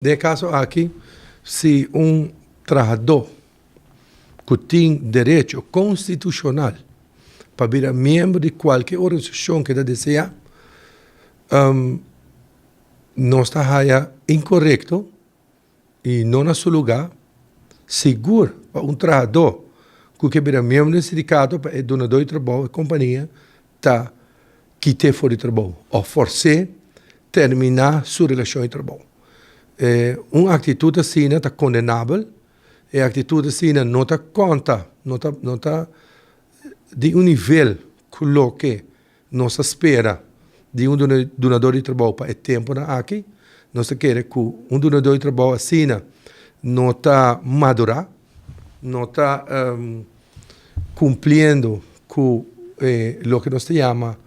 De caso aqui, se trabalhador que tem direito constitucional para virar membro de qualquer organização que deseja, não está incorreto e não na seu lugar, seguro para trabalhador que vira membro do sindicato, para donador de trabalho e companhia, tá quitar fora de trabalho ou forçar terminar sua relação de trabalho. Uma atitude assim está condenável, e a atitude assim não está conta, não está de nível que não se espera de donador de trabalho para o tempo aqui. Não se quer que donador de trabalho assim não está maduro, não está cumprindo com o que nós chamamos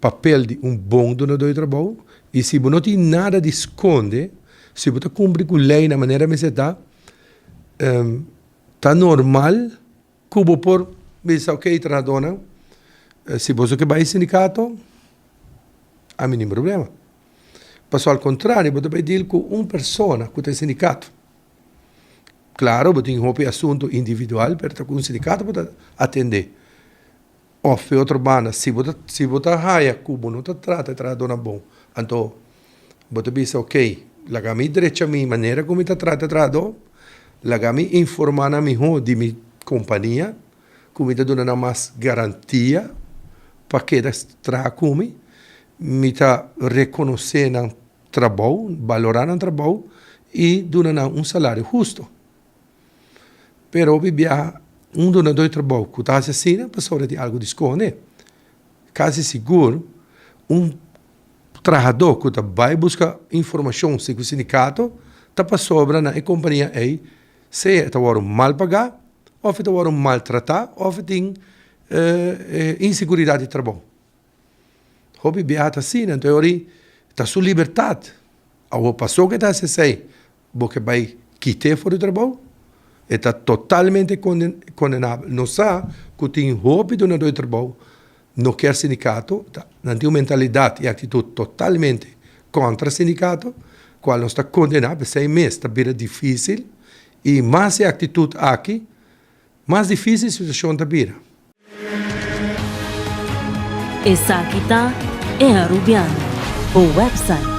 papel de bom donador de trabalho. E se você não tem nada de esconder, se você cumpre com a lei na maneira que você está normal que você por dizer, ok, trabalhador, se você que vai ao sindicato, há nenhum problema. Mas ao contrário, você vai dizer com uma pessoa que tem sindicato. Claro, você tem um assunto individual, mas com um sindicato você atender. Ou outra banda, se você raia, que você não trata de trabalhador bom, então você pensa, ok, lagami direito a minha maneira como eu trato de trabalhador, lagami informar a minha de minha companhia, como eu dou mais garantia para que trabalhe comigo, me está reconhecendo o trabalho, valorando o trabalho e dando salário justo. Pero obviamente, donador de trabalho que está assim, pessoa tem algo de esconder. Quase seguro, trabalhador que vai buscar informação sobre o sindicato, está para sobra na companhia aí, se está mal pagar, ou está maltratar, ou tem insegurança de trabalho. Hobby beata assim, na teoria, está sua liberdade. A pessoa que está assim, porque vai quitar fora do trabalho, está totalmente condenável. Não sabe que tem hobby de donador de trabalho, não quer sindicato, não tem uma mentalidade e atitude totalmente contra o sindicato, qual não está condenado, 6 meses, está bem difícil, e mais a atitude aqui, mais difícil a situação está bem. Essa aqui é a Rubiano, o website